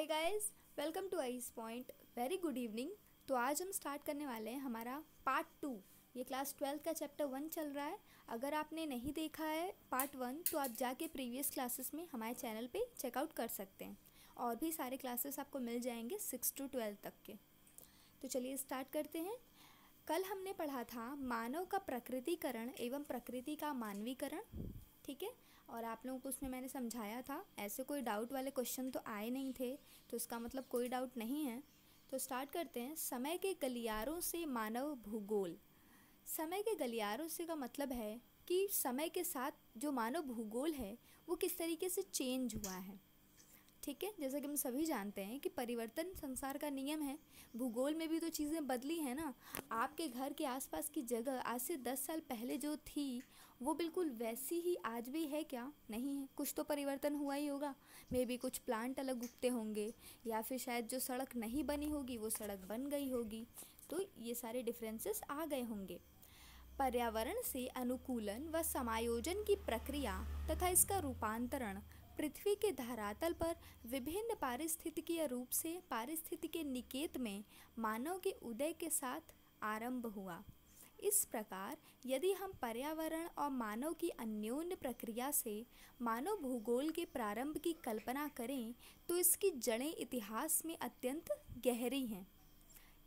Hi guys, welcome to ice point. Very good evening. तो आज हम स्टार्ट करने वाले हैं हमारा पार्ट 2। ये क्लास 12 का चैप्टर 1 चल रहा है। अगर आपने नहीं देखा है पार्ट 1 तो आप जाके प्रीवियस क्लासेस में हमारे चैनल पे चेकआउट कर सकते हैं। और भी सारे क्लासेस आपको मिल जाएंगे 6 to 12 तक के। तो चलिए स्टार्ट करते हैं। कल हमने पढ़ा था मानव का प्रकृतिकरण एवं प्रकृति का मानवीकरण, ठीक है। और आप लोगों को उसमें मैंने समझाया था, ऐसे कोई डाउट वाले क्वेश्चन तो आए नहीं थे, तो इसका मतलब कोई डाउट नहीं है। तो स्टार्ट करते हैं। समय के गलियारों से मानव भूगोल। समय के गलियारों से का मतलब है कि समय के साथ जो मानव भूगोल है वो किस तरीके से चेंज हुआ है, ठीक है। जैसा कि हम सभी जानते हैं कि परिवर्तन संसार का नियम है। भूगोल में भी तो चीज़ें बदली हैं ना। आपके घर के आसपास की जगह आज से 10 साल पहले जो थी वो बिल्कुल वैसी ही आज भी है क्या? नहीं है, कुछ तो परिवर्तन हुआ ही होगा। मे बी कुछ प्लांट अलग उगते होंगे, या फिर शायद जो सड़क नहीं बनी होगी वो सड़क बन गई होगी। तो ये सारे डिफरेंसेस आ गए होंगे। पर्यावरण से अनुकूलन व समायोजन की प्रक्रिया तथा इसका रूपांतरण पृथ्वी के धरातल पर विभिन्न पारिस्थितिकीय रूप से पारिस्थितिकी निकेत में मानव के उदय के साथ आरंभ हुआ। इस प्रकार यदि हम पर्यावरण और मानव की अन्योन्य प्रक्रिया से मानव भूगोल के प्रारंभ की कल्पना करें तो इसकी जड़ें इतिहास में अत्यंत गहरी हैं।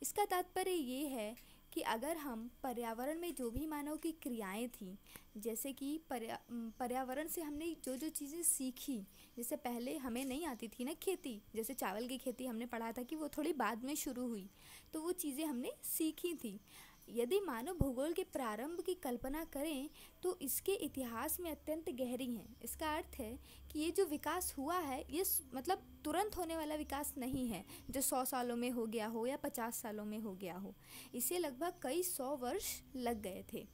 इसका तात्पर्य ये है कि अगर हम पर्यावरण में जो भी मानव की क्रियाएं थी, जैसे कि पर्यावरण से हमने जो जो चीज़ें सीखी, जैसे पहले हमें नहीं आती थी ना खेती, जैसे चावल की खेती हमने पढ़ा था कि वो थोड़ी बाद में शुरू हुई, तो वो चीज़ें हमने सीखी थी। यदि मानव भूगोल के प्रारंभ की कल्पना करें तो इसके इतिहास में अत्यंत गहरी हैं। इसका अर्थ है कि ये जो विकास हुआ है ये मतलब तुरंत होने वाला विकास नहीं है, जो 100 सालों में हो गया हो या 50 सालों में हो गया हो। इसे लगभग कई 100 वर्ष लग गए थे।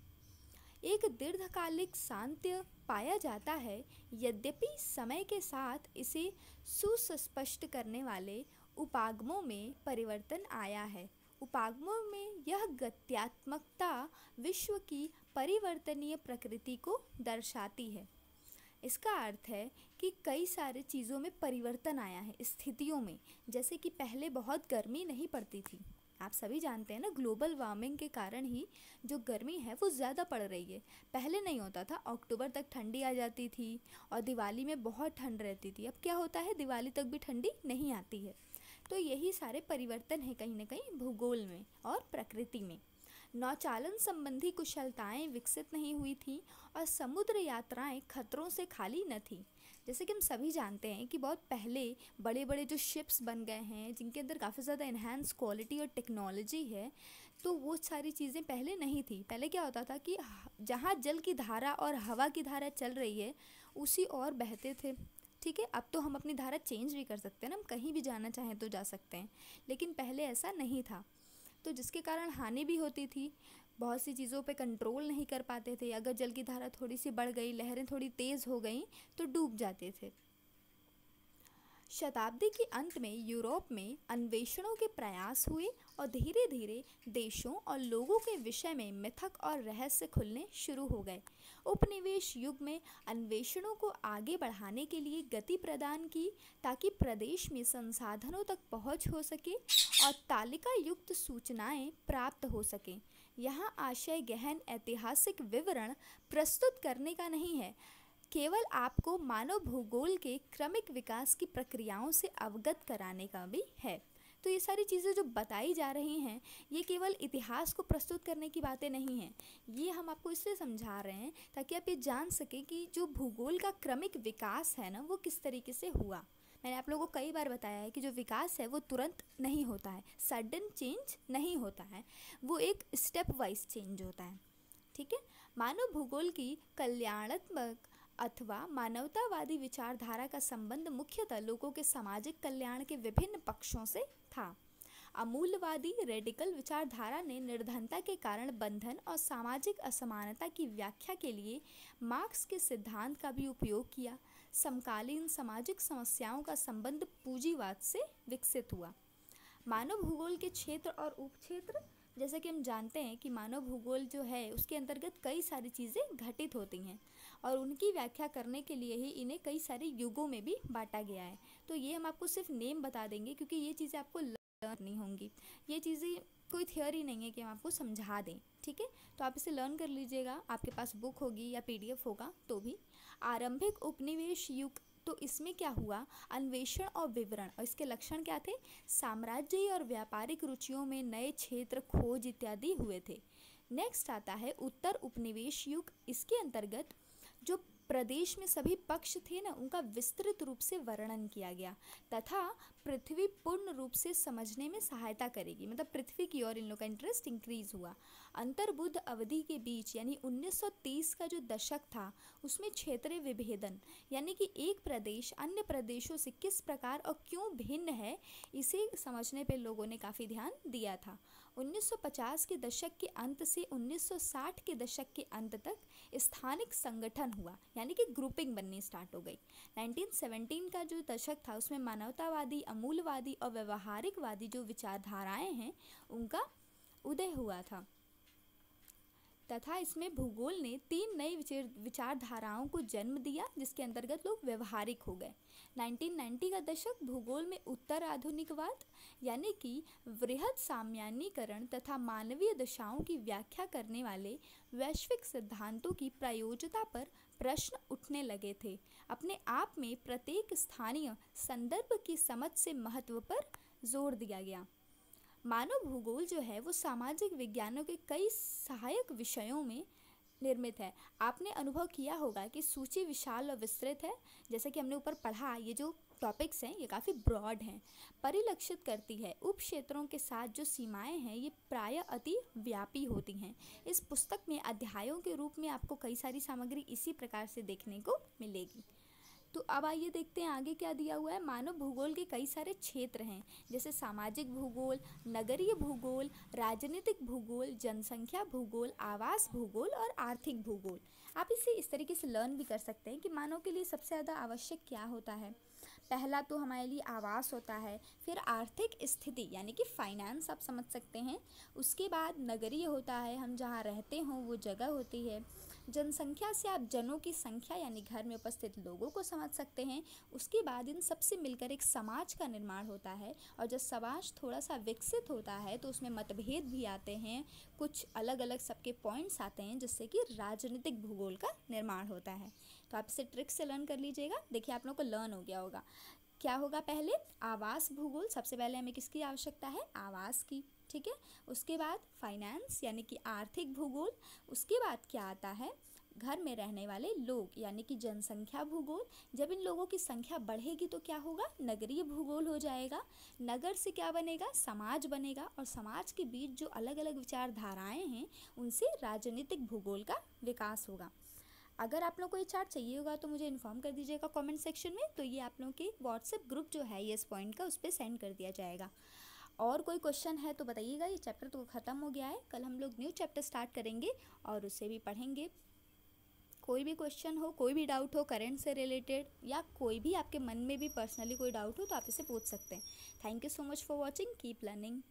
एक दीर्घकालिक शांति पाया जाता है, यद्यपि समय के साथ इसे सुस्पष्ट करने वाले उपागमों में परिवर्तन आया है। उपागमों में यह गत्यात्मकता विश्व की परिवर्तनीय प्रकृति को दर्शाती है। इसका अर्थ है कि कई सारे चीज़ों में परिवर्तन आया है, स्थितियों में। जैसे कि पहले बहुत गर्मी नहीं पड़ती थी, आप सभी जानते हैं ना, ग्लोबल वार्मिंग के कारण ही जो गर्मी है वो ज़्यादा पड़ रही है। पहले नहीं होता था, अक्टूबर तक ठंडी आ जाती थी और दिवाली में बहुत ठंड रहती थी। अब क्या होता है, दिवाली तक भी ठंडी नहीं आती है। तो यही सारे परिवर्तन है कहीं ना कहीं भूगोल में और प्रकृति में। नौचालन संबंधी कुशलताएं विकसित नहीं हुई थी और समुद्र यात्राएं खतरों से खाली न थी। जैसे कि हम सभी जानते हैं कि बहुत पहले बड़े बड़े जो शिप्स बन गए हैं जिनके अंदर काफ़ी ज़्यादा इन्हांस क्वालिटी और टेक्नोलॉजी है, तो वो सारी चीज़ें पहले नहीं थी। पहले क्या होता था कि जहाँ जल की धारा और हवा की धारा चल रही है उसी और बहते थे, ठीक है। अब तो हम अपनी धारा चेंज भी कर सकते हैं ना, हम कहीं भी जाना चाहें तो जा सकते हैं, लेकिन पहले ऐसा नहीं था। तो जिसके कारण हानि भी होती थी, बहुत सी चीज़ों पे कंट्रोल नहीं कर पाते थे। अगर जल की धारा थोड़ी सी बढ़ गई, लहरें थोड़ी तेज़ हो गई तो डूब जाते थे। शताब्दी के अंत में यूरोप में अन्वेषणों के प्रयास हुए और धीरे धीरे देशों और लोगों के विषय में मिथक और रहस्य खुलने शुरू हो गए। उपनिवेश युग में अन्वेषणों को आगे बढ़ाने के लिए गति प्रदान की ताकि प्रदेश में संसाधनों तक पहुंच हो सके और तालिका युक्त सूचनाएं प्राप्त हो सकें। यहाँ आशय गहन ऐतिहासिक विवरण प्रस्तुत करने का नहीं है, केवल आपको मानव भूगोल के क्रमिक विकास की प्रक्रियाओं से अवगत कराने का भी है। तो ये सारी चीज़ें जो बताई जा रही हैं ये केवल इतिहास को प्रस्तुत करने की बातें नहीं हैं। ये हम आपको इसलिए समझा रहे हैं ताकि आप ये जान सकें कि जो भूगोल का क्रमिक विकास है ना वो किस तरीके से हुआ। मैंने आप लोगों को कई बार बताया है कि जो विकास है वो तुरंत नहीं होता है, सडन चेंज नहीं होता है, वो एक स्टेप वाइज चेंज होता है, ठीक है। मानव भूगोल की कल्याणात्मक अथवा मानवतावादी विचारधारा का संबंध मुख्यतः लोगों के सामाजिक कल्याण के विभिन्न पक्षों से था। अमूल्यवादी रेडिकल विचारधारा ने निर्धनता के कारण बंधन और सामाजिक असमानता की व्याख्या के लिए मार्क्स के सिद्धांत का भी उपयोग किया। समकालीन सामाजिक समस्याओं का संबंध पूंजीवाद से विकसित हुआ। मानव भूगोल के क्षेत्र और उपक्षेत्र, जैसे कि हम जानते हैं कि मानव भूगोल जो है उसके अंतर्गत कई सारी चीज़ें घटित होती हैं और उनकी व्याख्या करने के लिए ही इन्हें कई सारे युगों में भी बांटा गया है। तो ये हम आपको सिर्फ नेम बता देंगे क्योंकि ये चीज़ें आपको लर्न नहीं होंगी, ये चीज़ें कोई थियोरी नहीं है कि हम आपको समझा दें, ठीक है। तो आप इसे लर्न कर लीजिएगा, आपके पास बुक होगी या PDF होगा तो भी। आरंभिक उपनिवेश युग, तो इसमें क्या हुआ, अन्वेषण और विवरण, और इसके लक्षण क्या थे, साम्राज्य और व्यापारिक रुचियों में नए क्षेत्र खोज इत्यादि हुए थे। नेक्स्ट आता है उत्तर उपनिवेश युग। इसके अंतर्गत जो प्रदेश में सभी पक्ष थे ना, उनका विस्तृत रूप से वर्णन किया गया तथा पृथ्वी पूर्ण रूप से समझने में सहायता करेगी, मतलब पृथ्वी की ओर इन लोग का इंटरेस्ट इंक्रीज हुआ। अंतर्बुद्ध अवधि के बीच यानी 1930 का जो दशक था, उसमें क्षेत्रीय विभेदन यानी कि एक प्रदेश अन्य प्रदेशों से किस प्रकार और क्यों भिन्न है, इसे समझने पे लोगों ने काफ़ी ध्यान दिया था। 1950 के दशक के अंत से 1960 के दशक के अंत तक स्थानिक संगठन हुआ यानी कि ग्रुपिंग बननी स्टार्ट हो गई। 1917 का जो दशक था, उसमें मानवतावादी, अमूलवादी और व्यवहारिकवादी जो विचारधाराएं हैं, उनका उदय हुआ था तथा इसमें भूगोल ने 3 नई विचारधाराओं को जन्म दिया, जिसके अंतर्गत लोग व्यवहारिक हो गए। 1990 का दशक भूगोल में उत्तर आधुनिकवाद यानी कि वृहद सामान्यीकरण तथा मानवीय दशाओं की व्याख्या करने वाले वैश्विक सिद्धांतों की प्रायोज्यता पर प्रश्न उठने लगे थे। अपने आप में प्रत्येक स्थानीय संदर्भ की समझ से महत्व पर जोर दिया गया। मानव भूगोल जो है वो सामाजिक विज्ञानों के कई सहायक विषयों में निर्मित है। आपने अनुभव किया होगा कि सूची विशाल और विस्तृत है, जैसे कि हमने ऊपर पढ़ा, ये जो टॉपिक्स हैं ये काफ़ी ब्रॉड हैं, परिलक्षित करती है। उप क्षेत्रों के साथ जो सीमाएं हैं ये प्रायः अति व्यापी होती हैं। इस पुस्तक में अध्यायों के रूप में आपको कई सारी सामग्री इसी प्रकार से देखने को मिलेगी। तो अब आइए देखते हैं आगे क्या दिया हुआ है। मानव भूगोल के कई सारे क्षेत्र हैं, जैसे सामाजिक भूगोल, नगरीय भूगोल, राजनीतिक भूगोल, जनसंख्या भूगोल, आवास भूगोल और आर्थिक भूगोल। आप इसे इस तरीके से लर्न भी कर सकते हैं कि मानव के लिए सबसे ज़्यादा आवश्यक क्या होता है। पहला तो हमारे लिए आवास होता है, फिर आर्थिक स्थिति यानी कि फाइनेंस आप समझ सकते हैं, उसके बाद नगरीय होता है, हम जहाँ रहते हों वो जगह होती है। जनसंख्या से आप जनों की संख्या यानी घर में उपस्थित लोगों को समझ सकते हैं। उसके बाद इन सबसे मिलकर एक समाज का निर्माण होता है, और जब समाज थोड़ा सा विकसित होता है तो उसमें मतभेद भी आते हैं, कुछ अलग अलग सबके पॉइंट्स आते हैं, जिससे कि राजनीतिक भूगोल का निर्माण होता है। तो आप इसे ट्रिक से लर्न कर लीजिएगा। देखिए आप लोग को लर्न हो गया होगा। क्या होगा, पहले आवास भूगोल, सबसे पहले हमें किसकी आवश्यकता है, आवास की, ठीक है। उसके बाद फाइनेंस यानी कि आर्थिक भूगोल। उसके बाद क्या आता है, घर में रहने वाले लोग यानी कि जनसंख्या भूगोल। जब इन लोगों की संख्या बढ़ेगी तो क्या होगा, नगरीय भूगोल हो जाएगा। नगर से क्या बनेगा, समाज बनेगा, और समाज के बीच जो अलग अलग विचारधाराएं हैं उनसे राजनीतिक भूगोल का विकास होगा। अगर आप लोग को ये चार्ट चाहिए होगा तो मुझे इन्फॉर्म कर दीजिएगा कमेंट सेक्शन में, तो ये आप लोगों के व्हाट्सएप ग्रुप जो है ये इस पॉइंट का, उस पर सेंड कर दिया जाएगा। और कोई क्वेश्चन है तो बताइएगा। ये चैप्टर तो ख़त्म हो गया है, कल हम लोग न्यू चैप्टर स्टार्ट करेंगे और उसे भी पढ़ेंगे। कोई भी क्वेश्चन हो, कोई भी डाउट हो करंट से रिलेटेड, या कोई भी आपके मन में भी पर्सनली कोई डाउट हो तो आप इसे पूछ सकते हैं। Thank you so much for watching, keep learning.